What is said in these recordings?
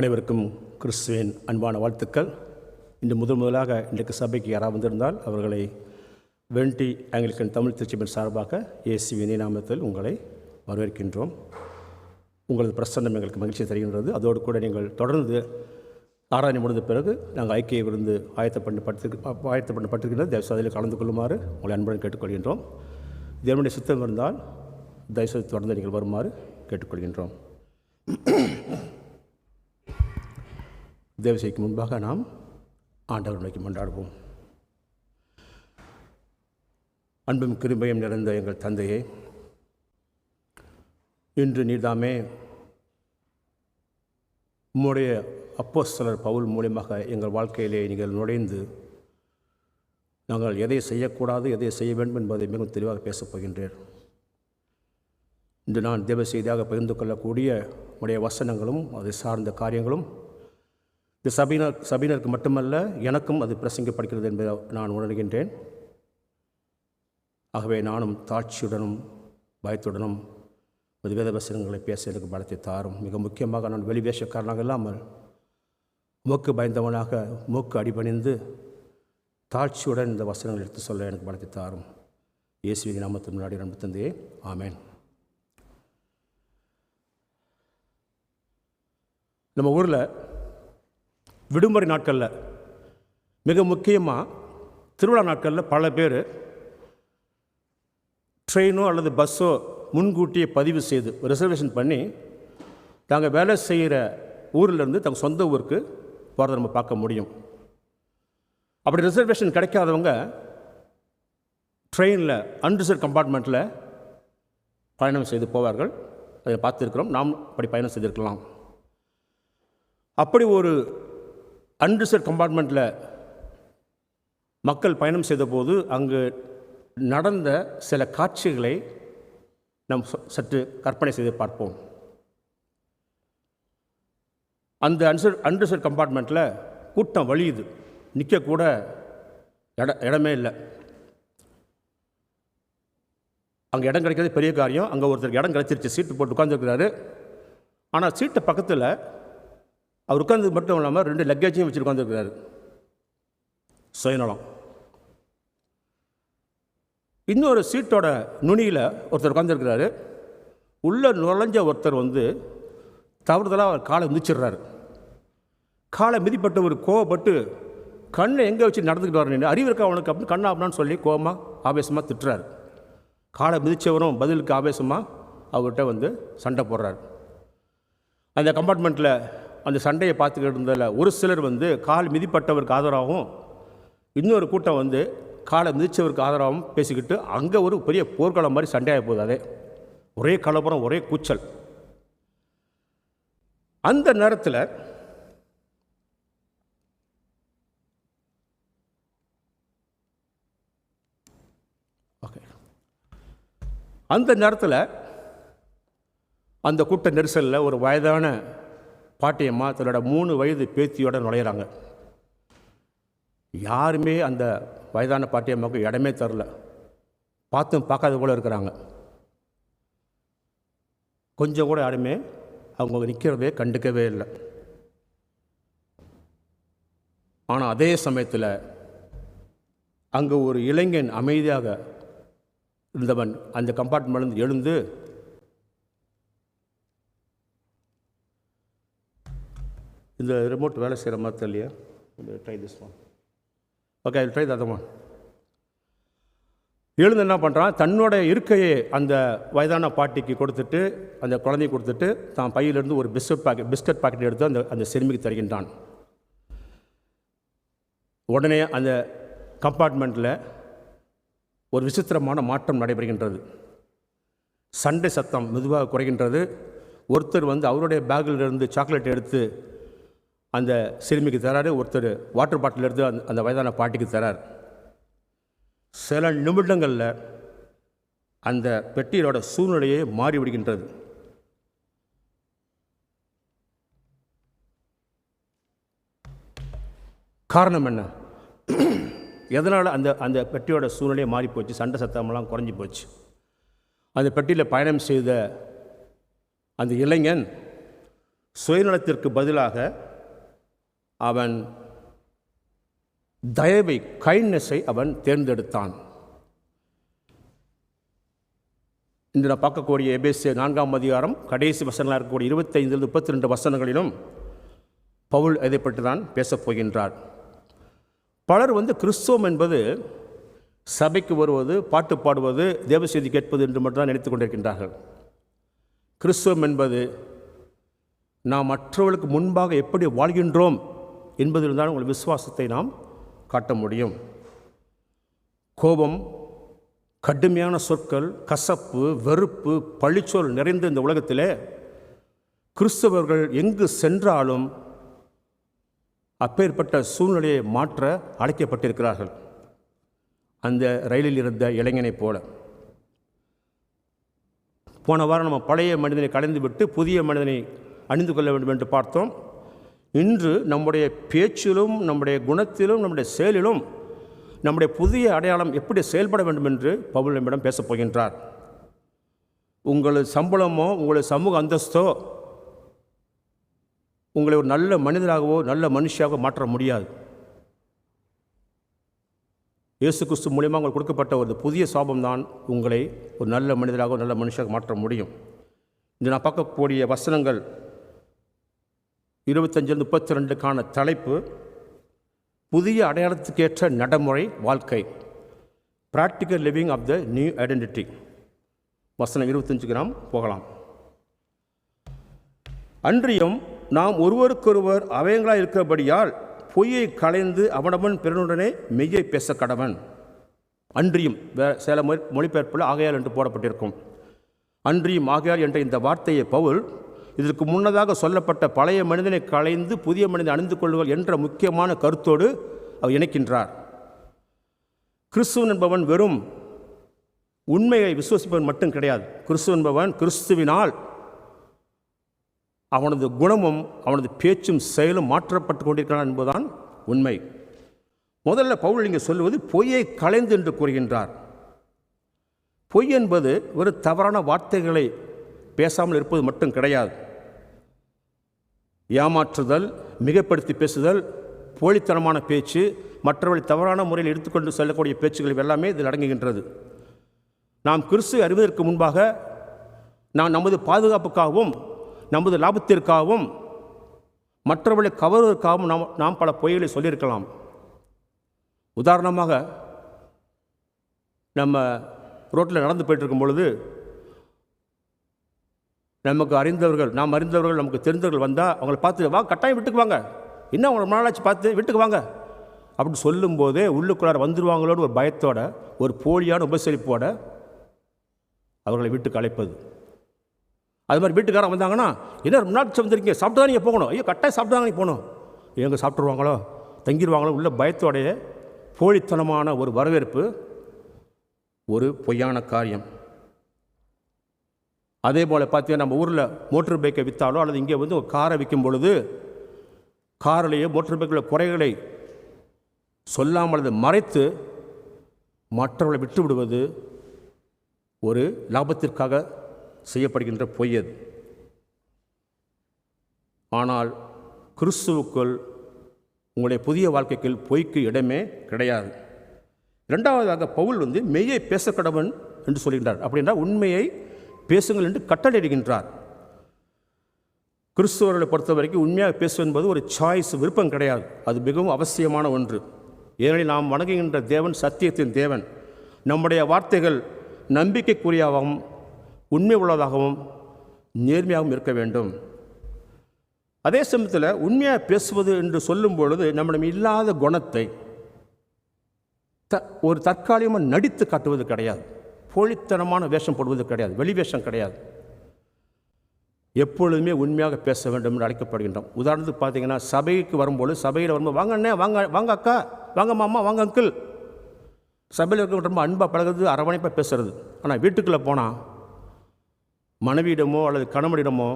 அனைவருக்கும் கிறிஸ்துவின் அன்பான வாழ்த்துக்கள். இன்று முதலாக இன்றைக்கு சபைக்கு யாராவது வந்திருந்தால் அவர்களை வெண்டி ஆங்கிலிக்கன் தமிழ் திருச்சபையின் சார்பாக இயேசுவின் நாமத்தில் உங்களை வரவேற்கின்றோம். உங்களது பிரசன்னம் எங்களுக்கு மகிழ்ச்சி தருகின்றது. அதோடு கூட நீங்கள் தொடர்ந்து ஆராதனை முடிந்த பிறகு நாங்கள் ஐக்கிய விருந்து ஆயத்தப்பட்டிருக்கின்ற தயவுசெய்து அதில் கலந்து கொள்ளுமாறு உங்களை அன்புடன் கேட்டுக்கொள்கின்றோம். தேவனுடைய சித்தம் இருந்தால் தயவுசெய்து தொடர்ந்து நீங்கள் வருமாறு கேட்டுக்கொள்கின்றோம். தேவசைக்கு முன்பாக நாம் ஆண்டவர் நோக்கி மன்றாடுவோம். அன்பும் கிருபையும் நிறைந்த எங்கள் தந்தையே, இன்று நீர்தாமே உம்முடைய அப்போஸ்தலர் பவுல் மூலமாக எங்கள் வாழ்க்கையிலே நீங்கள் நுழைந்து நாங்கள் எதை செய்யக்கூடாது, எதை செய்ய வேண்டும் என்பதை மிகவும் தெளிவாக பேசப் போகின்றேன். இன்று நான் தேவ செய்தியாக பகிர்ந்து கொள்ளக்கூடிய உடைய வசனங்களும் அதை சார்ந்த காரியங்களும் இந்த சபையினருக்கு மட்டுமல்ல எனக்கும் அது பிரசங்கப்படுகிறது என்பதை நான் உணர்கின்றேன். ஆகவே நானும் தாட்சியுடனும் பயத்துடனும் ஒரு வேத வசனங்களை பேச எனக்கு பலத்தை தாரும். மிக முக்கியமாக நான் வெளிவேஷக்காரனாக இல்லாமல் மூக்கு பயந்தவனாக மூக்கு அடிபணிந்து தாட்சியுடன் இந்த வசனங்கள் எடுத்து சொல்ல எனக்கு பலத்தை தாரும். இயேசுவின் நாமத்தின் முன்னாடி நம்ப தந்தையே, ஆமேன். நம்ம ஊரில் விடுமுறை நாட்களில், மிக முக்கியமாக திருவிழா நாட்களில் பல பேர் ட்ரெயினோ அல்லது பஸ்ஸோ முன்கூட்டியே பதிவு செய்து ரிசர்வேஷன் பண்ணி தாங்கள் வேலை செய்கிற ஊரிலேருந்து தங்கள் சொந்த ஊருக்கு போகிறத நம்ம பார்க்க முடியும். அப்படி ரிசர்வேஷன் கிடைக்காதவங்க ட்ரெயினில் அன்ரிசர்வ் கம்பார்ட்மெண்ட்டில் பயணம் செய்து போவார்கள். அதை பார்த்துருக்கிறோம். நாம் அப்படி பயணம் செய்திருக்கலாம். அப்படி ஒரு அன்ரிசர்வ் கம்பார்ட்மெண்ட்டில் மக்கள் பயணம் செய்தபோது அங்கு நடந்த சில காட்சிகளை நாம் சற்று கற்பனை செய்து பார்ப்போம். அந்த அன்ரிசர்வ் கம்பார்ட்மெண்ட்டில் கூட்டம் வழியுது, நிற்கக்கூட இடமே இல்லை. அங்கே இடம் கிடைக்கிறது பெரிய காரியம். அங்கே ஒருத்தருக்கு இடம் கிடைச்சிருச்சு, சீட்டு போட்டு உட்காந்துருக்கிறாரு. ஆனால் சீட்டு பக்கத்தில் அவர் உட்கார்ந்து மட்டும் இல்லாமல் 2 லக்கேஜையும் வச்சுட்டு உட்காந்துருக்கிறாரு. சுயநலம். இன்னொரு சீட்டோட நுனியில் ஒருத்தர் உட்காந்துருக்கிறாரு. உள்ளே நுழைஞ்ச ஒருத்தர் தவறுதலாக அவர் காலை மிதிச்சிடுறாரு. காலை மிதிப்பட்டு ஒரு கோவப்பட்டு கண்ணை எங்கே வச்சு நடந்துக்கிட்டு வரணும், அறிவு இருக்கா அவனுக்கு அப்படின்னு கண்ணா அப்படின்னு சொல்லி கோவமாக ஆவேசமாக திட்டுறாரு. காலை மிதித்தவரும் பதிலுக்கு ஆவேசமாக அவர்கிட்ட சண்டை போடுறாரு. அந்த கம்பார்ட்மெண்ட்டில் அந்த சண்டையை பார்த்துக்கிட்டு இருந்ததில் ஒரு சிலர் கால் மிதிப்பட்டவருக்கு ஆதரவாகவும், இன்னொரு கூட்டம் காலை மிதித்தவருக்கு ஆதரவாகவும் பேசிக்கிட்டு அங்கே ஒரு பெரிய போர்க்களம் மாதிரி சண்டையாக போகுது. அதே ஒரே கலவரம், ஒரே கூச்சல். அந்த நேரத்தில் அந்த கூட்ட நெரிசலில் ஒரு வயதான பாட்டியம்மா தன்னோட 3 வயது பேத்தியோட நுழையிறாங்க. யாருமே அந்த வயதான பாட்டியம்மாவுக்கு இடமே தரல. பார்த்தும் பார்க்காத கூட இருக்கிறாங்க. கொஞ்சம் கூட யாருமே அவங்க நிற்கிறதே கண்டுக்கவே இல்லை. ஆனால் அதே சமயத்தில் அங்கே ஒரு இளைஞன் அமைதியாக இருந்தவன் அந்த கம்பார்ட்மெண்ட்லேருந்து எழுந்து இந்த ரிமோட் வேலை செய்கிற மாதிரி தெரியலையா, try this one. Okay, I try that one. எழுந்து என்ன பண்ணுறான், தன்னோட இருக்கையை அந்த வயதான பாட்டிக்கு கொடுத்துட்டு, அந்த குழந்தையை கொடுத்துட்டு தான் பையிலிருந்து ஒரு பிஸ்கட் பாக்கெட் எடுத்து அந்த சிறுமிக்கு தருகின்றான். உடனே அந்த கம்பார்ட்மெண்ட்டில் ஒரு விசித்திரமான மாற்றம் நடைபெறுகின்றது. சண்டை சத்தம் மெதுவாக குறைகின்றது. ஒருத்தர் அவருடைய பேக்கிலிருந்து சாக்லேட் எடுத்து அந்த சிறுமிக்கு தராரு. ஒருத்தர் வாட்டர் பாட்டில் எடுத்து அந்த வயதான பாட்டிக்கு தரார். சில நிமிடங்களில் அந்த பெட்டியோட சூழ்நிலையே மாறிவிடுகின்றது. காரணம் என்ன? எதனால் அந்த பெட்டியோட சூழ்நிலையை மாறி போச்சு? சண்டை சத்தமெல்லாம் குறைஞ்சி போச்சு. அந்த பெட்டியில் பயணம் செய்த அந்த இளைஞன் சுயநலத்திற்கு பதிலாக அவன் தயவை, கைண்ட்னஸை அவன் தேர்ந்தெடுத்தான். இன்று நான் பார்க்கக்கூடிய எபேசியர் 4ஆம் அதிகாரம் கடைசி வசனங்களாக இருக்கக்கூடிய 25-32 வசனங்களிலும் பவுல் இதை பற்றி தான் பேசப் போகின்றார். பலர் கிறிஸ்தவம் என்பது சபைக்கு வருவது, பாட்டு பாடுவது, தேவ செய்தி கேட்பது என்று மட்டும்தான் நினைத்து கொண்டிருக்கின்றார்கள். கிறிஸ்தவம் என்பது நாம் மற்றவர்களுக்கு முன்பாக எப்படி வாழ்கின்றோம் என்பதில் தான் உங்கள் விசுவாசத்தை நாம் காட்ட முடியும். கோபம், கடுமையான சொற்கள், கசப்பு, வெறுப்பு, பழிச்சொல் நிறைந்த இந்த உலகத்திலே கிறிஸ்தவர்கள் எங்கு சென்றாலும் அப்பேற்பட்ட சூழ்நிலையை மாற்ற அழைக்கப்பட்டிருக்கிறார்கள். அந்த ரயிலில் இருந்த இளைஞனைப் போல போன வாரம் நம்ம பழைய மனிதனை கலைந்துவிட்டு புதிய மனிதனை அணிந்து கொள்ள வேண்டும் என்று பார்த்தோம். இன்று நம்முடைய பேச்சிலும், நம்முடைய குணத்திலும், நம்முடைய செயலிலும் நம்முடைய புதிய அடையாளம் எப்படி செயல்பட வேண்டும் என்று பவுல் நம்மிடம் பேசப் போகின்றார். உங்களது சம்பளமோ, உங்களது சமூக அந்தஸ்தோ உங்களை ஒரு நல்ல மனிதராகவோ நல்ல மனுஷியாகவோ மாற்ற முடியாது. இயேசு கிறிஸ்து மூலியமாக உங்களுக்கு கொடுக்கப்பட்ட ஒரு புதிய சாபம்தான் உங்களை ஒரு நல்ல மனிதராக, நல்ல மனுஷாக மாற்ற முடியும். இந்த நான் பார்க்கக்கூடிய வசனங்கள் 25-32க்கான தலைப்பு புதிய அடையாளத்துக்கேற்ற நடைமுறை வாழ்க்கை, practical living of the new identity. வசனம் 25 நாம் போகலாம். அன்றியும் நாம் ஒருவருக்கொருவர் அவயங்களாக இருக்கிறபடியால் பொய்யை களைந்து அவனவன் பிறனுடனே மெய்யை பேச கடவன். அன்றியும் சில மொழிபெயர்ப்பில் ஆகையால் என்று போடப்பட்டிருக்கும். அன்றியும் ஆகையால் என்ற இந்த வார்த்தையை பவுல் இதற்கு முன்னதாக சொல்லப்பட்ட பழைய மனிதனை களைந்து புதிய மனிதனை அணிந்து கொள்ளுங்கள் என்ற முக்கியமான கருத்தோடு அவர் இணைக்கின்றார். கிறிஸ்துவன் என்பவன் வெறும் உண்மையை விசுவசிப்பவன் மட்டும் கிடையாது. கிறிஸ்துவன் என்பவன் கிறிஸ்துவினால் அவனது குணமும் அவனது பேச்சும் செயலும் மாற்றப்பட்டு கொண்டிருக்கிறான் என்பதுதான் உண்மை. முதல்ல பவுல் இங்கே சொல்லுவது பொய்யை களைந்து என்று கூறுகின்றார். பொய் என்பது ஒரு தவறான வார்த்தைகளை பேசாமல் இருப்பது மட்டும் கிடையாது. ஏமாற்றுதல், மிகைப்படுத்தி பேசுதல், போலித்தனமான பேச்சு, மற்றவர்களை தவறான முறையில் எடுத்துக்கொண்டு செல்லக்கூடிய பேச்சுகள் எல்லாமே இதில் அடங்குகின்றது. நாம் கிறிஸ்துவை அறிவதற்கு முன்பாக நாம் நமது பாதுகாப்புக்காகவும் நமது லாபத்திற்காகவும் மற்றவர்களை கவர்வதற்காகவும் நாம் பல பொய்களை சொல்லியிருக்கலாம். உதாரணமாக, நம்ம ரோட்டில் நடந்து போயிட்டுருக்கும் பொழுது நமக்கு அறிந்தவர்கள், நாம் அறிந்தவர்கள், நமக்கு தெரிந்தவர்கள் வந்தால் அவங்கள பார்த்து வா, கட்டாயம் வீட்டுக்கு வாங்க, இன்னும் அவங்கள நாளாச்சு பார்த்து வீட்டுக்கு வாங்க அப்படின்னு சொல்லும்போதே உள்ளுக்குள்ளார வந்துடுவாங்களோடு ஒரு பயத்தோட, ஒரு போலியான உபசரிப்போட அவர்களை வீட்டுக்கு அழைப்பது. அது மாதிரி வீட்டுக்காரன் வந்தாங்கன்னா, என்ன முன்னாடி வந்துருக்கீங்க, சாப்பிட்டு தான் நீங்கள் போகணும், ஐயோ கட்டாயம் சாப்பிட்டு தான் நீங்கள் போகணும், எங்கே சாப்பிட்ருவாங்களோ தங்கிடுவாங்களோ உள்ள பயத்தோடைய போலித்தனமான ஒரு வரவேற்பு ஒரு பொய்யான காரியம். அதே போல் பார்த்தீங்கன்னா, நம்ம ஊரில் மோட்டர் பைக்கை விற்றாலோ அல்லது இங்கே ஒரு காரை விற்கும் பொழுது காரிலேயே மோட்டர் பைக்கில் குறைகளை சொல்லாமல் அதை மறைத்து மற்றவர்களை விட்டு விடுவது ஒரு லாபத்திற்காக செய்யப்படுகின்ற பொய் அது. ஆனால் கிறிஸ்துவுக்குள் உங்களுடைய புதிய வாழ்க்கைக்குள் பொய்க்கு இடமே கிடையாது. இரண்டாவதாக பவுல் மெய்யை பேச கடவன் என்று சொல்கின்றார். அப்படின்னா உண்மையை பேசுங்கள் என்று கட்டளையிடுகின்றார். கிறிஸ்துவர்களை பொறுத்த வரைக்கும் உண்மையாக பேசுவது என்பது ஒரு சாய்ஸ், விருப்பம் கிடையாது. அது மிகவும் அவசியமான ஒன்று. ஏனெனில் நாம் வணங்குகின்ற தேவன் சத்தியத்தின் தேவன். நம்முடைய வார்த்தைகள் நம்பிக்கைக்குரியாகவும் உண்மை உள்ளதாகவும் நேர்மையாகவும் இருக்க வேண்டும். அதே சமயத்தில் உண்மையாக பேசுவது என்று சொல்லும் பொழுது நம்மிடம் இல்லாத குணத்தை ஒரு தற்காலிகமாக நடித்து காட்டுவது கிடையாது. போலித்தனமான வேஷம் போடுவது கிடையாது, வெளி வேஷம் கிடையாது. எப்பொழுதுமே உண்மையாக பேச வேண்டும் என்று அழைக்கப்படுகின்றோம். உதாரணத்துக்கு பார்த்தீங்கன்னா, சபைக்கு வரும்போது, சபையில் வரும்போது வாங்க அண்ணே, வாங்க வாங்க அக்கா, வாங்க மாமா, வாங்க அங்கிள், சபையில் இருக்க ரொம்ப அன்பாக பழகுறது, அரவணைப்பாக பேசுறது. ஆனால் வீட்டுக்குள்ளே போனால் மனைவியிடமோ அல்லது கணவனிடமோ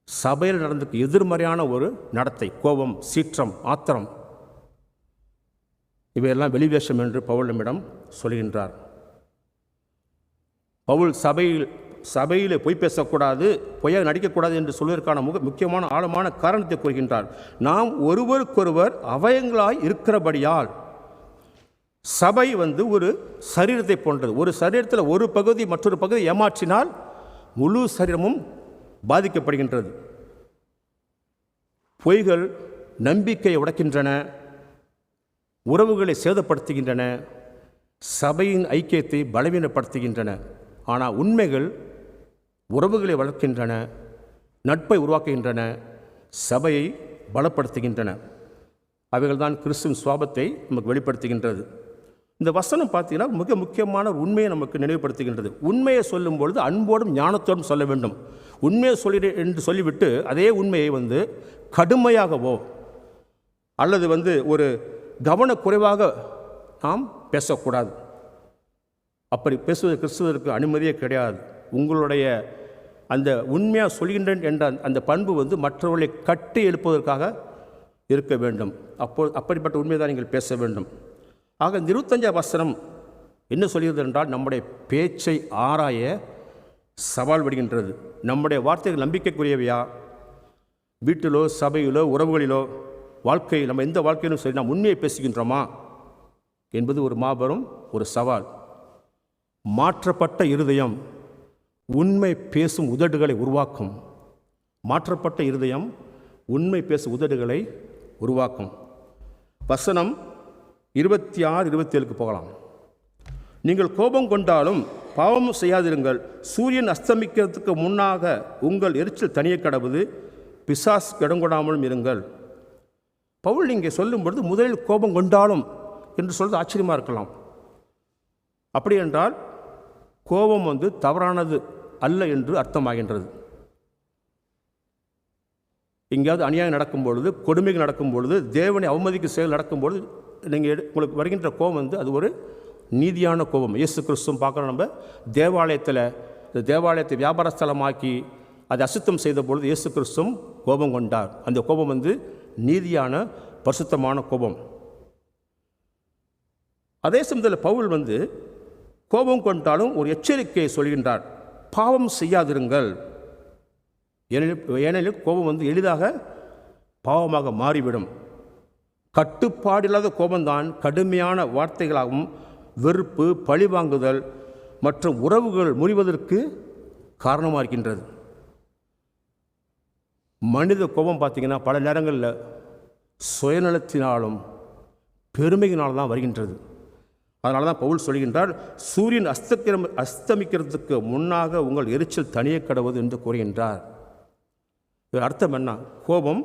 சபையில் நடந்துக்கு எதிர்மறையான ஒரு நடத்தை, கோபம், சீற்றம், ஆத்திரம், இவையெல்லாம் வெளிவேஷம் என்று பவுல் நம்மிடம் சொல்கின்றார். பவுல் சபையில் சபையிலே பொய் பேசக்கூடாது, பொய்யாக நடிக்கக்கூடாது என்று சொல்வதற்கான முக்கியமான ஆழமான காரணத்தை கூறுகின்றார். நாம் ஒருவருக்கொருவர் அவயங்களாய் இருக்கிறபடியால் சபை ஒரு சரீரத்தை போன்றது. ஒரு சரீரத்தில் ஒரு பகுதி மற்றொரு பகுதி ஏமாற்றினால் முழு சரீரமும் பாதிக்கப்படுகின்றது. பொய்கள் நம்பிக்கையை உடைக்கின்றன, உறவுகளை சேதப்படுத்துகின்றன, சபையின் ஐக்கியத்தை பலவீனப்படுத்துகின்றன. ஆனால் உண்மைகள் உறவுகளை வளர்க்கின்றன, நட்பை உருவாக்குகின்றன, சபையை பலப்படுத்துகின்றன. அவைகள் தான் கிறிஸ்துவின் சுவாபத்தை நமக்கு வெளிப்படுத்துகின்றது. இந்த வசனம் பார்த்தீங்கன்னா மிக முக்கியமான ஒரு உண்மையை நமக்கு நினைவுபடுத்துகின்றது. உண்மையை சொல்லும் பொழுது அன்போடும் ஞானத்தோடும் சொல்ல வேண்டும். உண்மையை என்று சொல்லிவிட்டு அதே உண்மையை கடுமையாகவோ அல்லது ஒரு கவனக்குறைவாக நாம் பேசக்கூடாது. அப்படி பேசுவது கிறிஸ்துவருக்கு அனுமதியே கிடையாது. உங்களுடைய அந்த உண்மையாக சொல்கின்றேன் என்ற அந்த பண்பு மற்றவர்களை கட்டி எழுப்புவதற்காக இருக்க வேண்டும். அப்படிப்பட்ட உண்மையை தான் நீங்கள் பேச வேண்டும். ஆக இந்த 25 வசனம் என்ன சொல்கிறது என்றால், நம்முடைய பேச்சை ஆராய சவால் விடுகின்றது. நம்முடைய வார்த்தைகள் நம்பிக்கைக்குரியவையா? வீட்டிலோ சபையிலோ உறவுகளிலோ வாழ்க்கையில் நம்ம எந்த வாழ்க்கையிலும் சரி நாம் உண்மையை பேசுகின்றோமா என்பது ஒரு மாபெரும் ஒரு சவால். மாற்றப்பட்ட இருதயம் உண்மை பேசும் உதடுகளை உருவாக்கும். மாற்றப்பட்ட இருதயம் உண்மை பேசும் உதடுகளை உருவாக்கும். வசனம் 26, 27 போகலாம். நீங்கள் கோபம் கொண்டாலும் பாவமும் செய்யாதிருங்கள். சூரியன் அஸ்தமிக்கிறதுக்கு முன்னாக உங்கள் எரிச்சல் தனியே கடவுது, பிசாஸ் இடங்கொடாமலும் இருங்கள். பவுல் இங்கே சொல்லும் பொழுது முதலில் கோபம் கொண்டாலும் என்று சொல்வது ஆச்சரியமாக இருக்கலாம். அப்படி என்றால் கோபம் தவறானது அல்ல என்று அர்த்தமாகின்றது. எங்கேயாவது அநியாயம் நடக்கும் பொழுது, கொடுமைகள் நடக்கும் பொழுது, தேவனை அவமதிக்கும் செயல் நடக்கும் பொழுது உங்களுக்கு வருகின்ற கோபம் அது ஒரு நீதியான கோபம். இயேசு கிறிஸ்துவும் பார்க்குறோம். நம்ம தேவாலயத்தை வியாபார ஸ்தலமாக்கி அதை அசுத்தம் செய்த பொழுது இயேசு கிறிஸ்துவும் கோபம் கொண்டார். அந்த கோபம் நீதியான பரிசுத்தமான கோபம். அதே சமயத்தில் பவுல் கோபம் கொண்டாலும் ஒரு எச்சரிக்கையை சொல்கின்றார். பாவம் செய்யாதிருங்கள். ஏனெனில் கோபம் எளிதாக பாவமாக மாறிவிடும். கட்டுப்பாடில்லாத கோபம்தான் கடுமையான வார்த்தைகளாகவும் வெறுப்பு, பழிவாங்குதல் மற்றும் உறவுகள் முறிவதற்கு காரணமாக இருக்கின்றது. மனித கோபம் பார்த்திங்கன்னா பல நேரங்களில் சுயநலத்தினாலும் பெருமையினாலும் தான் வருகின்றது. அதனால தான் பவுல் சொல்கின்றார், சூரியன் அஸ்தமிக்கிறதுக்கு முன்னாக உங்கள் எரிச்சல் தனியே கடவுது என்று கூறுகின்றார். இது அர்த்தம் என்ன? கோபம்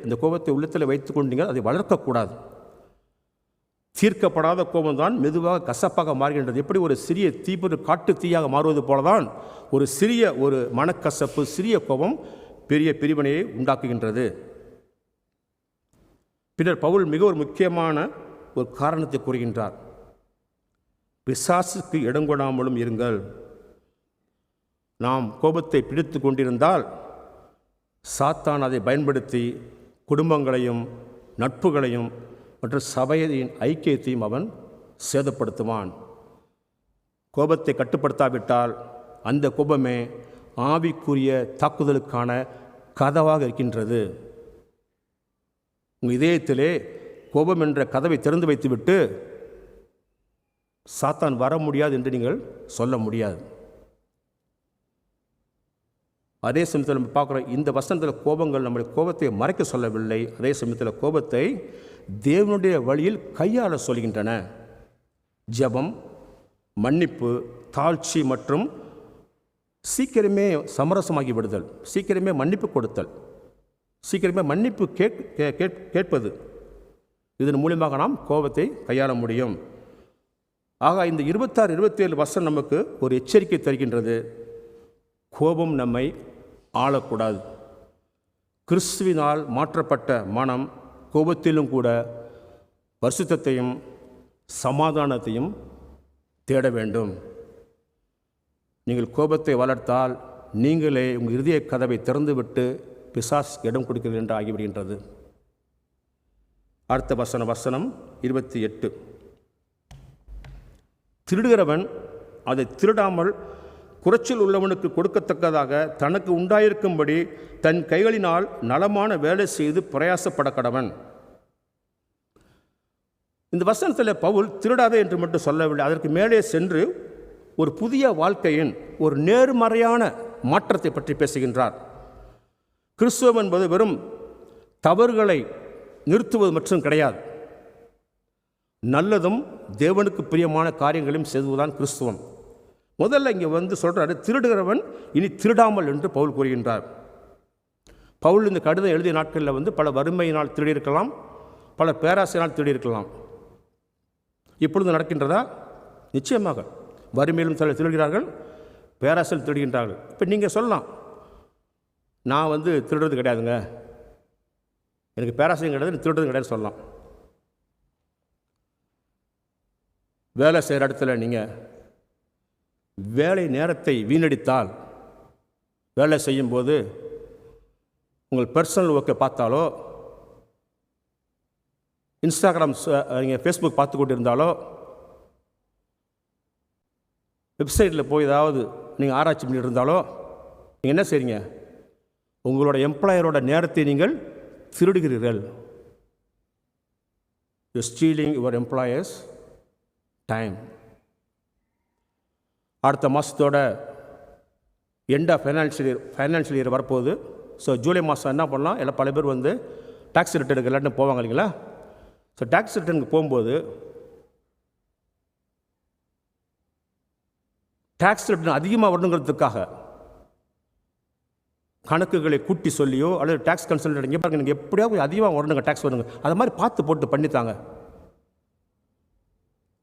இந்த கோபத்தை உள்ளத்திலே வைத்து கொண்டீங்க, அதை வளர்க்கக்கூடாது. தீர்க்கப்படாத கோபம்தான் மெதுவாக கசப்பாக மாறுகின்றது. எப்படி ஒரு சிறிய தீப்பொரு காட்டு தீயாக மாறுவது போலதான் ஒரு சிறிய மனக்கசப்பு, சிறிய கோபம் பெரிய பிரிவினையை உண்டாக்குகின்றது. பின்னர் பவுல் மிக ஒரு முக்கியமான ஒரு காரணத்தை கூறுகின்றார். பிசாசுக்கு இடங்கொடாமலும் இருங்கள். நாம் கோபத்தை பிடித்து கொண்டிருந்தால் சாத்தான் அதை பயன்படுத்தி குடும்பங்களையும் நட்புகளையும் மற்றும் சபையின் ஐக்கியத்தையும் அவன் சேதப்படுத்துவான். கோபத்தை கட்டுப்படுத்தாவிட்டால் அந்த கோபமே ஆவிக்குரிய தாக்குதலுக்கான கதவாக இருக்கின்றது. உங்கள் இதயத்திலே கோபம் என்ற கதவை திறந்து வைத்துவிட்டு சாத்தான் வர முடியாது என்று நீங்கள் சொல்ல முடியாது. அதே சமயத்தில் நம்ம பார்க்குறோம், இந்த வசனத்தில் கோபங்கள் நம்முடைய கோபத்தை மறைக்க சொல்லவில்லை. அதே சமயத்தில் கோபத்தை தேவனுடைய வழியில் கையாள சொல்கின்றன. ஜெபம், மன்னிப்பு, தாழ்ச்சி மற்றும் சீக்கிரமே சமரசமாகி விடுதல், சீக்கிரமே மன்னிப்பு கொடுத்தல், சீக்கிரமே மன்னிப்பு கேட்பது, இதன் மூலியமாக நாம் கோபத்தை கையாள முடியும். ஆக இந்த 26, 27 வசனம் நமக்கு ஒரு எச்சரிக்கை தருகின்றது. கோபம் நம்மை ஆளக்கூடாது. கிறிஸ்துவினால் மாற்றப்பட்ட மனம் கோபத்திலும் கூட பரிசுத்தத்தையும் சமாதானத்தையும் தேட வேண்டும். நீங்கள் கோபத்தை வளர்த்தால் நீங்களே உங்கள் இருதய கதவை திறந்துவிட்டு பிசாஸ் இடம் கொடுக்கிறது என்று ஆகிவிடுகின்றது. அடுத்த வசனம் 28. திருடுகிறவன் அதை திருடாமல் குறைச்சல் உள்ளவனுக்கு கொடுக்கத்தக்கதாக தனக்கு உண்டாயிருக்கும்படி தன் கைகளினால் நலமான வேலை செய்து பிரயாசப்பட கடவன். இந்த வசனத்தில் பவுல் திருடாதே என்று மட்டும் சொல்லவில்லை, அதற்கு மேலே சென்று ஒரு புதிய வாழ்க்கையின் ஒரு நேர்மறையான மாற்றத்தை பற்றி பேசுகின்றார். கிறிஸ்துவம் என்பது வெறும் தவறுகளை நிறுத்துவது மற்றும் கிடையாது, நல்லதும் தேவனுக்கு பிரியமான காரியங்களையும் செய்வதுதான் கிறிஸ்துவம். முதல்ல இங்கே சொல்கிறாரு, திருடுகிறவன் இனி திருடாமல் என்று பவுல் கூறுகின்றார். பவுல் இந்த கடிதம் எழுதிய நாட்களில் பல வறுமையினால் திருடியிருக்கலாம், பல பேராசையினால் திருடியிருக்கலாம். இப்பொழுது நடக்கின்றதா? நிச்சயமாக வறுமையிலும் திருடுகிறார்கள், பேராசையில் திருடுகின்றார்கள். இப்போ நீங்கள் சொல்லலாம், நான் திருடுறது கிடையாதுங்க, எனக்கு பேராசையும் கிடையாது, திருடுறது கிடையாது சொல்லலாம். வேலை செய்கிற இடத்துல நீங்கள் வேலை நேரத்தை வீணடித்தால், வேலை செய்யும்போது உங்கள் பர்சனல் ஒர்க்கை பார்த்தாலோ, இன்ஸ்டாகிராம் நீங்கள் ஃபேஸ்புக் பார்த்து கொண்டு இருந்தாலோ, வெப்சைட்டில் போய் ஏதாவது நீங்கள் ஆராய்ச்சி பண்ணிட்டு இருந்தாலோ, நீங்கள் என்ன செய்றீங்க? உங்களோட எம்ப்ளாயரோட நேரத்தை நீங்கள் திருடுகிறீர்கள். You stealing your employer's time. அடுத்த மாதத்தோட எண்ட் ஆஃப் ஃபைனான்ஷியல் இயர் வரப்போகுது. ஸோ ஜூலை மாதம் என்ன பண்ணலாம், எல்லாம் பல பேர் டேக்ஸ் ரிட்டர்னுக்கு எல்லாரும் போவாங்க இல்லைங்களா? ஸோ டேக்ஸ் ரிட்டர்னுக்கு போகும்போது டேக்ஸ் ரிட்டர்ன் அதிகமாக வரணுங்கிறதுக்காக கணக்குகளை கூட்டி சொல்லியோ அல்லது டேக்ஸ் கன்சல்டன்ட் இங்கே பாருங்கள், நீங்கள் எப்படியாவது அதிகமாக வரணுங்க, டேக்ஸ் வரணுங்க, அதை மாதிரி பார்த்து போட்டு பண்ணித்தாங்க.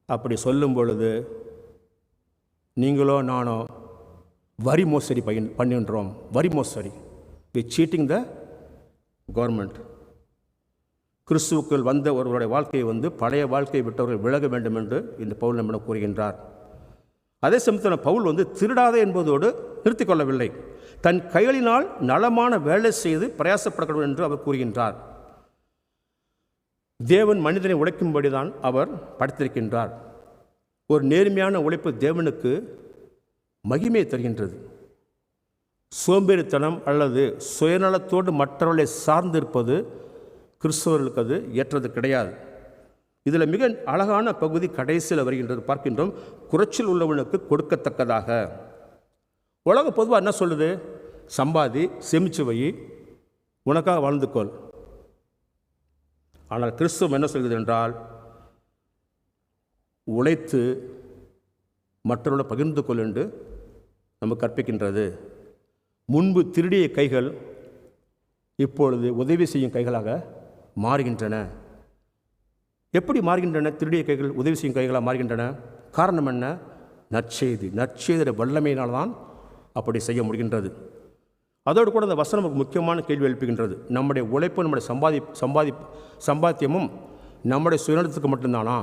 அப்படி சொல்லும் பொழுது நீங்களோ நானோ வரி மோசடி பண்ணின்றோம். வரி மோசடி, வி சீட்டிங் த கவர்மெண்ட். கிறிஸ்துவுக்குள் வந்த ஒருவருடைய வாழ்க்கையை பழைய வாழ்க்கையை விட்டவர்கள் விலக வேண்டும் என்று இந்த பவுல் நம்மிடம் கூறுகின்றார். அதே சமயத்தில் பவுல் திருடாதே என்பதோடு நிறுத்திக் கொள்ளவில்லை, தன் கைகளினால் நலமான வேலை செய்து பிரயாசப்படக்கூடும் என்று அவர் கூறுகின்றார். தேவன் மனிதனை உழைக்கும்படி தான் அவர் படைத்திருக்கின்றார். ஒரு நேர்மையான உழைப்பு தேவனுக்கு மகிமையை தருகின்றது. சோம்பேறித்தனம் அல்லது சுயநலத்தோடு மற்றவர்களை சார்ந்திருப்பது கிறிஸ்தவர்களுக்கு அது ஏற்றது கிடையாது. இதில் மிக அழகான பகுதி கடைசியில் வருகின்றது, பார்க்கின்றோம். குறைச்சல் உள்ளவனுக்கு கொடுக்கத்தக்கதாக. உலகம் பொதுவாக என்ன சொல்லுது? சம்பாதி, சேமிச்சு வை, உனக்காக வாழ்ந்துக்கொள். ஆனால் கிறிஸ்துவம் என்ன சொல்கிறது என்றால், உழைத்து மற்றவர்களை பகிர்ந்து கொள் என்று நமக்கு கற்பிக்கின்றது. முன்பு திருடிய கைகள் இப்பொழுது உதவி செய்யும் கைகளாக மாறுகின்றன. எப்படி மாறுகின்றன? திருடிய கைகள் உதவி செய்யும் கைகளாக மாறுகின்றன. காரணம் என்ன? நற்செய்தியோட வல்லமையினால்தான் அப்படி செய்ய முடிகின்றது. அதோடு கூட இந்த வசனம் நமக்கு முக்கியமான கேள்வி எழுப்புகின்றது. நம்முடைய உழைப்பு, நம்முடைய சம்பாத்தியமும் நம்முடைய சுயநலத்துக்கு மட்டும்தானா,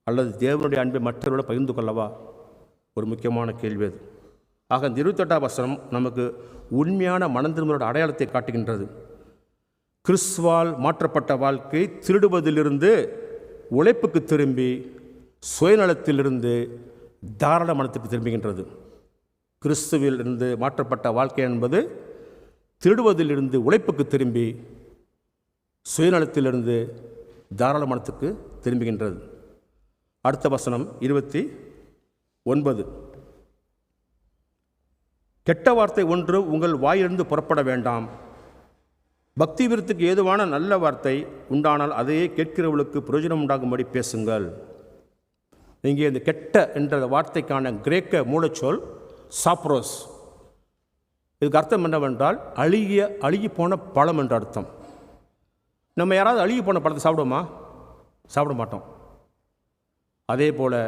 அல்லது தேவனுடைய அன்பை மற்றவர்களோட பகிர்ந்து கொள்ளவா? ஒரு முக்கியமான கேள்வி அது. ஆக இந்த 28ஆம் வசனம் நமக்கு உண்மையான மனந்திரும்பலோட அடையாளத்தை காட்டுகின்றது. கிறிஸ்துவால் மாற்றப்பட்ட வாழ்க்கை திருடுவதிலிருந்து உழைப்புக்கு திரும்பி, சுயநலத்திலிருந்து தாராள மனத்துக்கு திரும்புகின்றது. கிறிஸ்துவில் இருந்து மாற்றப்பட்ட வாழ்க்கை என்பது திருடுவதிலிருந்து உழைப்புக்கு திரும்பி, சுயநலத்திலிருந்து தாராள மனத்துக்கு திரும்புகின்றது. அடுத்த வசனம் 29. கெட்ட வார்த்தை ஒன்று உங்கள் வாயிலிருந்து புறப்பட வேண்டாம். பக்தி விருத்துக்கு ஏதுவான நல்ல வார்த்தை உண்டானால் அதையே கேட்கிறவர்களுக்கு பிரயோஜனம் உண்டாகும்படி பேசுங்கள். இங்கே இந்த கெட்ட என்ற வார்த்தைக்கான கிரேக்க மூலச்சொல் சாப்ரோஸ். இதுக்கு அர்த்தம் என்னவென்றால் அழுகி போன பழம் என்ற அர்த்தம். நம்ம யாராவது அழுகி போன பழத்தை சாப்பிடுவோமா? சாப்பிட மாட்டோம். அதே போல்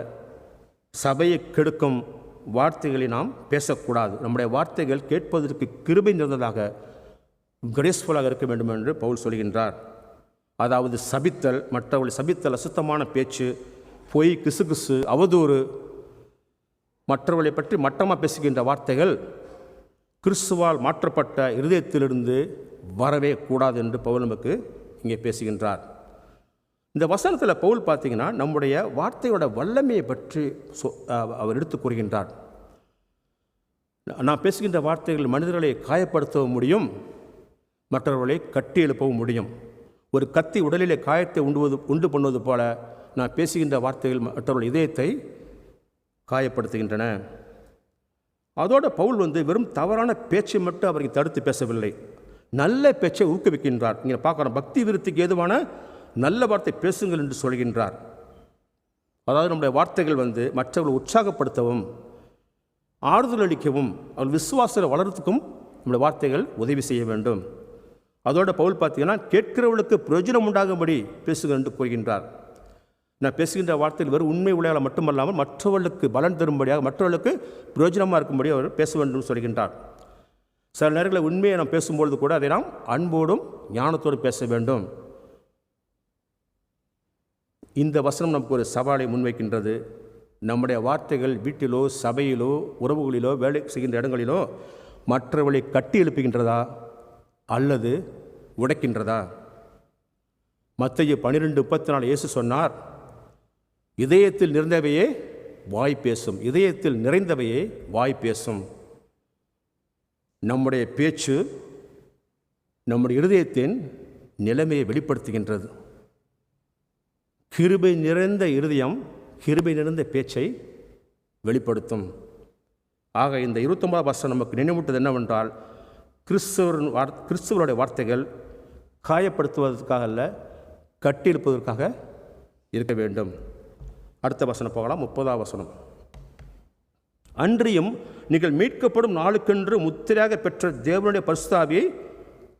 சபையை கெடுக்கும் வார்த்தைகளை நாம் பேசக்கூடாது. நம்முடைய வார்த்தைகள் கேட்பதற்கு கிருபை நிறைந்ததாக, கிரேஸ்ஃபுல்லாக இருக்க வேண்டும் என்று பவுல் சொல்கின்றார். அதாவது சபித்தல், மற்றவர்களை சபித்தல், அசுத்தமான பேச்சு, பொய், கிசுகிசு, அவதூறு, மற்றவர்களை பற்றி மட்டமாக பேசுகின்ற வார்த்தைகள் கிறிஸ்துவால் மாற்றப்பட்ட இருதயத்திலிருந்து வரவே கூடாது என்று பவுல் நமக்கு இங்கே பேசுகின்றார். இந்த வசனத்தில் பவுல் பார்த்தீங்கன்னா நம்முடைய வார்த்தையோட வல்லமையை பற்றி அவர் எடுத்து கூறுகின்றார். நான் பேசுகின்ற வார்த்தைகள் மனிதர்களை காயப்படுத்தவும் முடியும், மற்றவர்களை கட்டி எழுப்பவும் முடியும். ஒரு கத்தி உடலிலே காயத்தை உண்டு பண்ணுவது போல நான் பேசுகின்ற வார்த்தைகள் மற்றவர்கள் இதயத்தை காயப்படுத்துகின்றன. அதோட பவுல் வெறும் தவறான பேச்சை மட்டும் அவரை தடுத்து பேசவில்லை, நல்ல பேச்சை ஊக்குவிக்கின்றார். நீங்கள் பார்க்குறோம், பக்தி விருத்திக்கு ஏதுவான நல்ல வார்த்தை பேசுங்கள் என்று சொல்கின்றார். அதாவது நம்முடைய வார்த்தைகள் மற்றவர்களை உற்சாகப்படுத்தவும் ஆறுதல் அளிக்கவும் அவர்கள் விசுவாசத்தை வளர்த்துக்கும் நம்முடைய வார்த்தைகள் உதவி செய்ய வேண்டும். அதோட பவுல் பார்த்தீங்கன்னா, கேட்கிறவர்களுக்கு பிரயோஜனம் உண்டாகும்படி பேசுங்கள் என்று கூறுகின்றார். நான் பேசுகின்ற வார்த்தைகள் வெறும் உண்மை உலகால் மட்டுமல்லாமல் மற்றவர்களுக்கு பலன் தரும்படியாக, மற்றவர்களுக்கு பிரயோஜனமாக இருக்கும்படி அவர் பேச வேண்டும் சொல்கின்றார். சில நேரங்களில் உண்மையை நாம் பேசும்பொழுது கூட அதை நாம் அன்போடும் ஞானத்தோடு பேச வேண்டும். இந்த வசனம் நமக்கு ஒரு சவாலை முன்வைக்கின்றது. நம்முடைய வார்த்தைகள் வீட்டிலோ, சபையிலோ, உறவுகளிலோ, வேலை செய்கின்ற இடங்களிலோ மற்றவர்களை கட்டி எழுப்புகின்றதா அல்லது உடைக்கின்றதா? மத்தேயு 12:34 இயேசு சொன்னார், இதயத்தில் நிறைந்தவையே வாய் பேசும், இதயத்தில் நிறைந்தவையே வாய் பேசும். நம்முடைய பேச்சு நம்முடைய இருதயத்தின் நிலைமையை வெளிப்படுத்துகின்றது. கிருபை நிறைந்த இருதயம் கிருபை நிறைந்த பேச்சை வெளிப்படுத்தும். ஆக இந்த 29 வசனம் நமக்கு நினைவூட்டது என்னவென்றால், கிறிஸ்துவருடைய வார்த்தைகள் காயப்படுத்துவதற்காக அல்ல, கட்டியிருப்பதற்காக இருக்க வேண்டும். அடுத்த வசனம் போகலாம். 30 வசனம். அன்றியும் நீங்கள் மீட்கப்படும் நாளுக்கென்று முத்திரையாக பெற்ற தேவனுடைய பரிசுத்த ஆவியை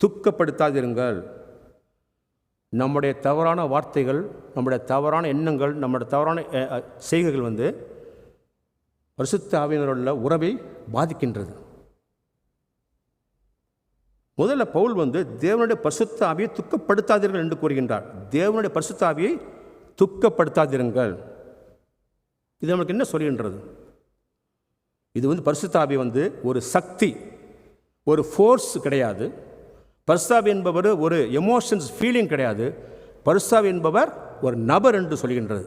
துக்கப்படுத்தாதிருங்கள். நம்முடைய தவறான வார்த்தைகள், நம்முடைய தவறான எண்ணங்கள், நம்முடைய தவறான செய்கைகள் பரிசுத்த ஆவியினருள்ள உறவை பாதிக்கின்றது. முதல்ல பவுல் தேவனுடைய பரிசுத்த ஆவியை துக்கப்படுத்தாதீர்கள் என்று கூறுகின்றார். தேவனுடைய பரிசுத்த ஆவியை துக்கப்படுத்தாதிருங்கள். இது நமக்கு என்ன சொல்கின்றது? இது பரிசுத்த ஆவி ஒரு சக்தி, ஒரு ஃபோர்ஸ் கிடையாது. பரிசுத்த ஆவி என்பவர் ஒரு எமோஷன்ஸ், ஃபீலிங் கிடையாது. பரிசுத்த ஆவி என்பவர் ஒரு நபர் என்று சொல்கின்றது.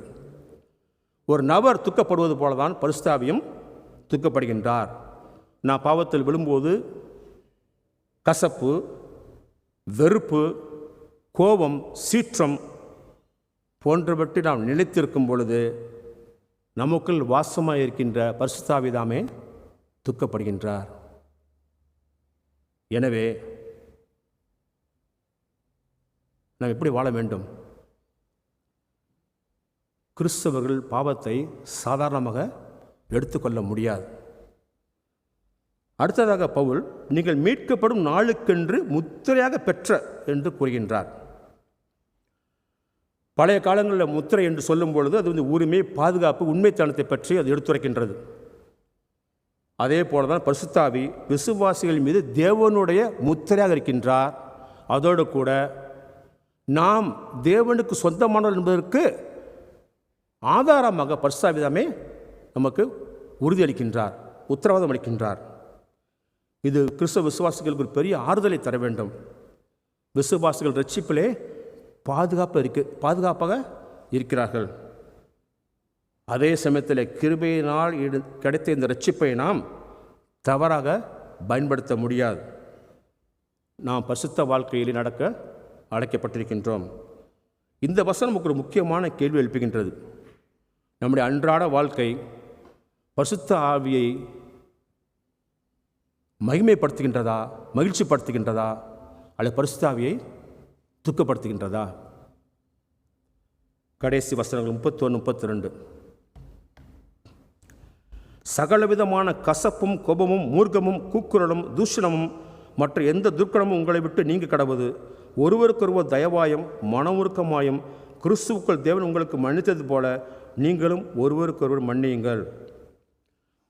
ஒரு நபர் துக்கப்படுவது போல தான் பரிசுத்த ஆவியும் துக்கப்படுகின்றார். நான் பாவத்தில் விழும்போது கசப்பு, வெறுப்பு, கோபம், சீற்றம் போன்றவற்றை நாம் நிலைத்திருக்கும் பொழுது நமக்குள் வாசமாக இருக்கின்ற பரிசுத்த ஆவிதாமே துக்கப்படுகின்றார். எனவே நாம் எப்படி வாழ வேண்டும்? கிறிஸ்தவர்கள் பாவத்தை சாதாரணமாக எடுத்துக்கொள்ள முடியாது. அடுத்ததாக பவுல், நீங்கள் மீட்கப்படும் நாளுக்கென்று முத்திரையாக பெற்ற என்று கூறுகின்றார். பழைய காலங்களில் முத்திரை என்று சொல்லும் பொழுது அது உரிமை, பாதுகாப்பு, உண்மைத்தனத்தை பற்றி அது எடுத்துரைக்கின்றது. அதே போல தான் பரிசுத்த ஆவி விசுவாசிகள் மீது தேவனுடைய முத்திரையாக இருக்கின்றார். அதோடு கூட நாம் தேவனுக்கு சொந்தமானவர் என்பதற்கு ஆதாரமாக பரிசுத்த ஆவிதாமே நமக்கு உறுதியளிக்கின்றார், உத்தரவாதம் அளிக்கின்றார். இது கிறிஸ்தவ விசுவாசிகளுக்கு ஒரு பெரிய ஆறுதலை தர வேண்டும். விசுவாசிகள் ரட்சிப்பிலே பாதுகாப்பாக இருக்கிறார்கள். அதே சமயத்தில் கிருபையினால் கிடைத்த இந்த ரட்சிப்பை நாம் தவறாக பயன்படுத்த முடியாது. நாம் பரிசுத்த வாழ்க்கையில் நடக்க அழைக்கப்பட்டிருக்கின்றோம். இந்த வசனம் நமக்கு ஒரு முக்கியமான கேள்வி எழுப்புகின்றது. நம்முடைய அன்றாட வாழ்க்கை பரிசுத்த ஆவியை மகிமைப்படுத்துகின்றதா, மகிழ்ச்சிப்படுத்துகின்றதா, அல்லது பரிசுத்த ஆவியை துக்கப்படுத்துகின்றதா? கடைசி வசனங்கள் 31-32. சகலவிதமான கசப்பும், கோபமும், மூர்க்கமும், கூக்குரலும், தூஷணமும் மற்ற எந்த துர்க்கணமும் உங்களை விட்டு நீங்க கடவுது. ஒருவருக்கொருவர் தயவாயும் மனமுருக்கமாயும் கிறிஸ்துவுக்குள் தேவன் உங்களுக்கு மன்னித்தது போல நீங்களும் ஒருவருக்கொருவர் மன்னியுங்கள்.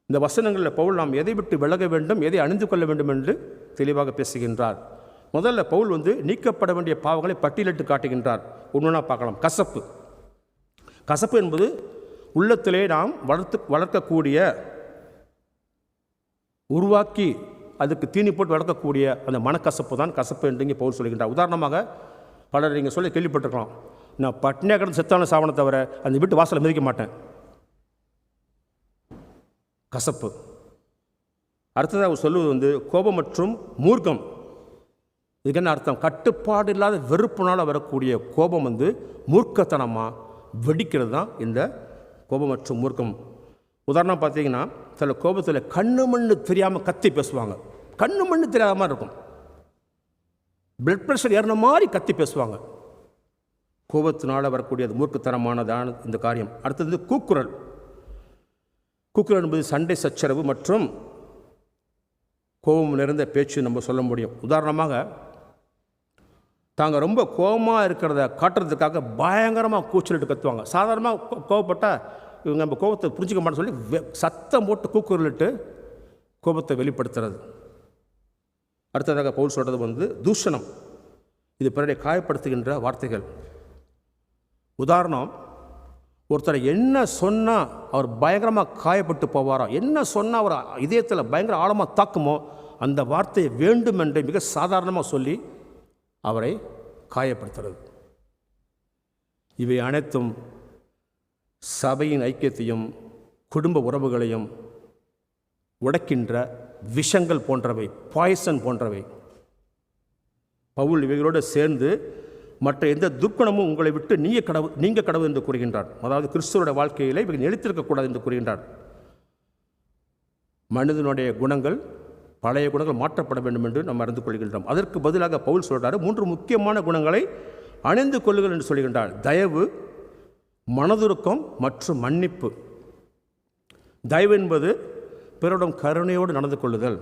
இந்த வசனங்களில் பவுல் நாம் எதை விட்டு விலக வேண்டும், எதை அணிந்து கொள்ள வேண்டும் என்று தெளிவாக பேசுகின்றார். முதல்ல பவுல் நீக்கப்பட வேண்டிய பாவங்களை பட்டியலிட்டு காட்டுகின்றார். ஒன்றுனா பார்க்கலாம். கசப்பு என்பது உள்ளத்திலே நாம் வளர்க்கக்கூடிய, உருவாக்கி அதுக்கு தீனி போட்டு வளர்க்கக்கூடிய அந்த மனக்கசப்பு தான் கசப்பு என்று இங்கே பவுல் சொல்கின்றார். உதாரணமாக பலர் நீங்கள் சொல்லி கேள்விப்பட்டிருக்கலாம், நான் பட்டினியாக கிடந்து செத்தான சாவனை தவிர அந்த வீட்டு வாசலை மிதிக்க மாட்டேன். கசப்பு. அடுத்ததாக அவர் சொல்லுவது கோபம் மற்றும் மூர்க்கம். இதுக்கு என்ன அர்த்தம்? கட்டுப்பாடு இல்லாத வெறுப்புனால் வரக்கூடிய கோபம் மூர்க்கத்தனமாக வெடிக்கிறது தான் இந்த கோபம் மற்றும் மூர்க்கம். உதாரணம் பார்த்தீங்கன்னா, சில கோபத்தில் கண்ணு மண்ணு தெரியாமல் கத்தி பேசுவாங்க. கண்ணு மண்ணு தெரியாத மாதிரி இருக்கும். பிளட் ப்ரெஷர் ஏறின மாதிரி கத்தி பேசுவாங்க. கோபத்தினால் வரக்கூடிய அது மூர்க்கத்தனமானதான இந்த காரியம். அடுத்தது கூக்குரல். கூக்குரல் என்பது சண்டை சச்சரவு மற்றும் கோபம் நிறைந்த பேச்சு நம்ம சொல்ல முடியும். உதாரணமாக, தாங்க ரொம்ப கோபமாக இருக்கிறத காட்டுறதுக்காக பயங்கரமாக கூச்சலிட்டு கத்துவாங்க. சாதாரணமாக கோபப்பட்டால் இவங்க நம்ம கோபத்தை புரிஞ்சிக்க மாட்டேன்னு சொல்லி சத்தம் போட்டு கூக்குரலிட்டு கோபத்தை வெளிப்படுத்துறது. அடுத்ததாக பவுல் சொல்கிறது தூஷணம். இது பிறரை காயப்படுத்துகின்ற வார்த்தைகள். உதாரணம், ஒருத்தரை என்ன சொன்னால் அவர் பயங்கரமாக காயப்பட்டு போவாரோ, என்ன சொன்னால் அவர் இதயத்தில் பயங்கர ஆழமாக தாக்குமோ அந்த வார்த்தையை வேண்டுமென்று மிக சாதாரணமாக சொல்லி அவரை காயப்படுத்துறது. இவை அனைத்தும் சபையின் ஐக்கியத்தையும் குடும்ப உறவுகளையும் உடைக்கின்ற விஷங்கள் போன்றவை, பாய்சன் போன்றவை. பவுல் இவைகளோடு சேர்ந்து மற்ற எந்த துர்க்குணமும் உங்களை விட்டு நீங்க கடவுள் என்று கூறுகின்றார். அதாவது கிறிஸ்துவோட வாழ்க்கையில் இவை நிலைத்திருக்கக்கூடாது என்று கூறுகின்றார். மனிதனுடைய குணங்கள், பழைய குணங்கள் மாற்றப்பட வேண்டும் என்று நாம் அறிந்து கொள்கின்றோம். அதற்கு பதிலாக பவுல் சொல்கிறார், 3 முக்கியமான குணங்களை அணிந்து கொள்ளுங்கள் என்று சொல்கின்றார். தயவு, மனதுருக்கம் மற்றும் மன்னிப்பு. தயவு என்பது பிறரிடம் கருணையோடு நடந்து கொள்ளுதல்.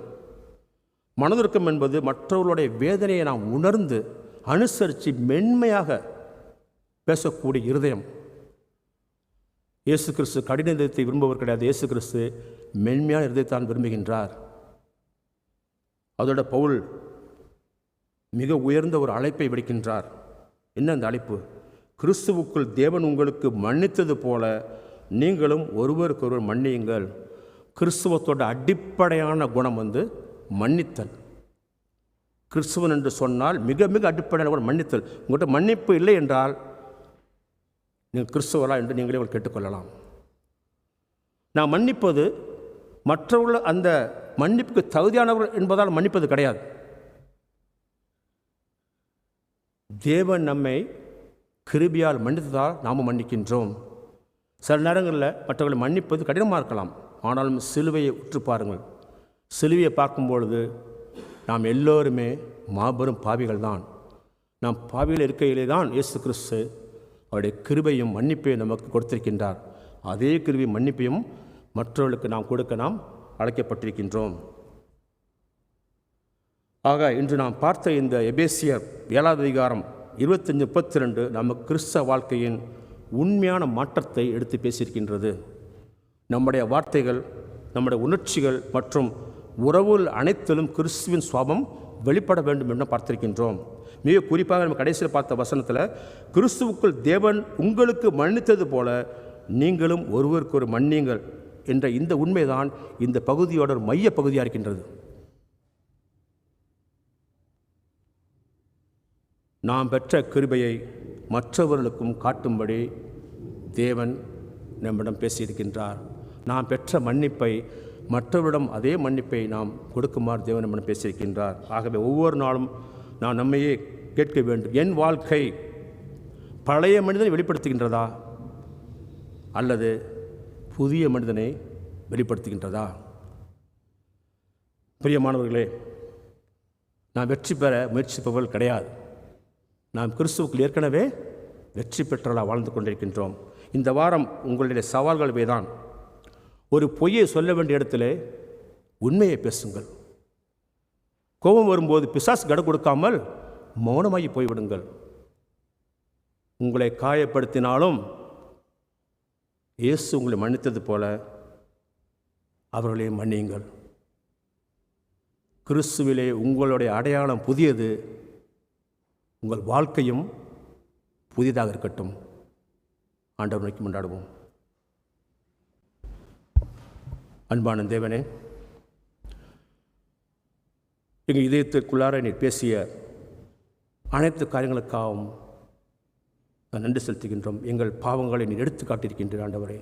மனதுருக்கம் என்பது மற்றவர்களுடைய வேதனையை நாம் உணர்ந்து அனுசரித்து மென்மையாக பேசக்கூடிய இருதயம். இயேசு கிறிஸ்து கடின இதயத்தை விரும்புவர் கிடையாது. இயேசு கிறிஸ்து மென்மையான இருதயத்தான் விரும்புகின்றார். அதோட பவுல் மிக உயர்ந்த ஒரு அழைப்பை விடுக்கின்றார். என்ன அந்த அழைப்பு? கிறிஸ்துவுக்குள் தேவன் உங்களுக்கு மன்னித்தது போல நீங்களும் ஒருவருக்கொருவர் மன்னியுங்கள். கிறிஸ்துவத்தோட அடிப்படையான குணம் மன்னித்தல். கிறிஸ்துவன் என்று சொன்னால் மிக மிக அடிப்படையான குணம் மன்னித்தல். உங்கள்கிட்ட மன்னிப்பு இல்லை என்றால் நீங்கள் கிறிஸ்துவரா என்று நீங்களே கேட்டுக்கொள்ளலாம். நான் மன்னிப்பது மற்றவர்கள் அந்த மன்னிப்புக்கு தகுதியானவர்கள் என்பதால் மன்னிப்பது கிடையாது. தேவன் நம்மை கிருபையால் மன்னித்ததால் நாம் மன்னிக்கின்றோம். சில நேரங்களில் மற்றவர்களை மன்னிப்பது கடினமாக இருக்கலாம். ஆனாலும் சிலுவையை உற்று பாருங்கள். சிலுவையை பார்க்கும்பொழுது நாம் எல்லோருமே மாபெரும் பாவிகள் தான். நாம் பாவிகள் இருக்கையிலே தான் இயேசு கிறிஸ்து அவருடைய கிருபையும் மன்னிப்பையும் நமக்கு கொடுத்திருக்கின்றார். அதே கிருபை மன்னிப்பையும் மற்றவர்களுக்கு நாம் கொடுக்க நாம் அழைக்கப்பட்டிருக்கின்றோம். ஆக இன்று நாம் பார்த்த இந்த எபேசியர் 7வது அதிகாரம் 25-32 நமக்கு கிறிஸ்தவ வாழ்க்கையின் உண்மையான மாற்றத்தை எடுத்து பேசியிருக்கின்றது. நம்முடைய வார்த்தைகள், நம்முடைய உணர்ச்சிகள் மற்றும் உறவுகள் அனைத்திலும் கிறிஸ்துவின் சுவாபம் வெளிப்பட வேண்டும் என்று பார்த்திருக்கின்றோம். மிக குறிப்பாக நம்ம கடைசியில் பார்த்த வசனத்தில், கிறிஸ்துவுக்குள் தேவன் உங்களுக்கு மன்னித்தது போல நீங்களும் ஒருவருக்கு ஒரு மன்னியுங்கள் என்ற இந்த உண்மைதான் இந்த பகுதியோட ஒரு மைய பகுதியாக இருக்கின்றது. நாம் பெற்ற கிருபையை மற்றவர்களுக்கும் காட்டும்படி தேவன் நம்மிடம் பேசியிருக்கின்றார். நாம் பெற்ற மன்னிப்பை மற்றவரிடம் அதே மன்னிப்பை நாம் கொடுக்குமாறு தேவன் நம்மிடம் பேசியிருக்கின்றார். ஆகவே ஒவ்வொரு நாளும் நான் நம்மையே கேட்க வேண்டும், என் வாழ்க்கை பழைய மனிதனை வெளிப்படுத்துகின்றதா அல்லது புதிய மனிதனை வெளிப்படுத்துகின்றதா? பிரியமானவர்களே, நான் வெற்றி பெற முயற்சிப்பவர்கள் கிடையாது. நாம் கிறிஸ்துவுக்குள் ஏற்கனவே வெற்றி பெற்றவர்களாக வாழ்ந்து கொண்டிருக்கின்றோம். இந்த வாரம் உங்களுடைய சவால்கள் இவைதான். ஒரு பொய்யை சொல்ல வேண்டிய இடத்துல உண்மையை பேசுங்கள். கோபம் வரும்போது பிசாசு கடு கொடுக்காமல் மௌனமாகி போய்விடுங்கள். உங்களை காயப்படுத்தினாலும் இயேசு உங்களை மன்னித்தது போல அவர்களை மன்னியுங்கள். கிறிஸ்துவிலே உங்களுடைய அடையாளம் புதியது, உங்கள் வாழ்க்கையும் புதிதாக இருக்கட்டும். ஆண்டவர் நோக்கி கொண்டாடுவோம். அன்பான தேவனே, எங்கள் இதயத்திற்குள்ளார நீர் பேசிய அனைத்து காரியங்களுக்காகவும் நான் நன்றி செலுத்துகின்றோம். எங்கள் பாவங்களை நீர் எடுத்து காட்டியிருக்கின்றேன். ஆண்டவரே,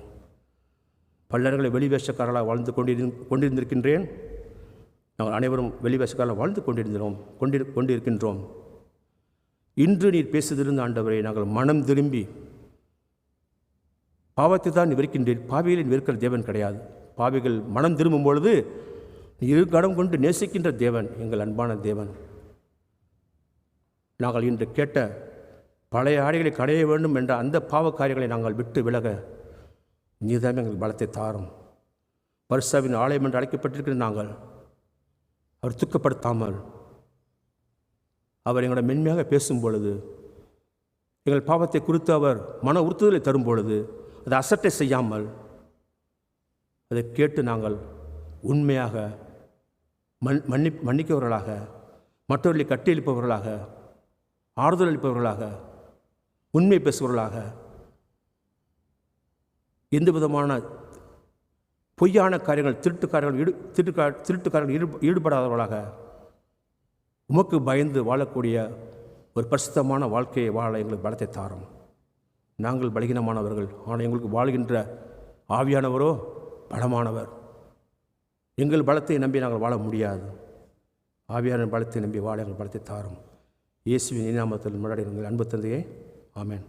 பல்லர்களை வெளிவேஷக்காரர்களாக வாழ்ந்து கொண்டிருந்திருக்கின்றேன். நாங்கள் அனைவரும் வெளிவேசக்காலம் வாழ்ந்து கொண்டிருக்கின்றோம். இன்று நீர் பேசுதிருந்த ஆண்டவரை நாங்கள் மனம் திரும்பி பாவத்தை தான் வெறுக்கின்றீர். பாவிகளின் வெறுக்கிற தேவன் கிடையாது. பாவிகள் மனம் திரும்பும் பொழுது இரு கடம் கொண்டு நேசிக்கின்ற தேவன் எங்கள் அன்பான தேவன். நாங்கள் இன்று கேட்ட பழைய ஆடைகளை கடைய வேண்டும் என்ற அந்த பாவ காரியங்களை நாங்கள் விட்டு விலக நீதான் எங்கள் பலத்தை தாரும். பரிசுத்தாவின் ஆலயம் என்று அழைக்கப்பட்டிருக்கிற நாங்கள் அவர் துக்கப்படுத்தாமல் அவர் எங்களோட மென்மையாக பேசும் பொழுது, எங்கள் பாவத்தை குறித்து அவர் மன உறுத்துதலை தரும் பொழுது அதை அசட்டை செய்யாமல் அதை கேட்டு நாங்கள் உண்மையாக மன்னிக்கவர்களாக, மற்றவர்களை கட்டியளிப்பவர்களாக, ஆறுதல் அளிப்பவர்களாக, உண்மை பேசுபவர்களாக, எந்த விதமான பொய்யான காரியங்கள் திருட்டுக்காரர்கள் ஈடுபடாதவர்களாக உமக்கு பயந்து வாழக்கூடிய ஒரு பரிசுத்தமான வாழ்க்கையை வாழ எங்களுக்கு பலத்தை தாரும். நாங்கள் பலகீனமானவர்கள், ஆனால் எங்களுக்கு வாழ்கின்ற ஆவியானவரோ பலமானவர். எங்கள் பலத்தை நம்பி நாங்கள் வாழ முடியாது. ஆவியான பலத்தை நம்பி வாழ எங்கள் பலத்தை தாரும். இயேசுவின் நாமத்தில் முன்னாடி எங்கள் அன்பு தந்தையே, ஆமென்.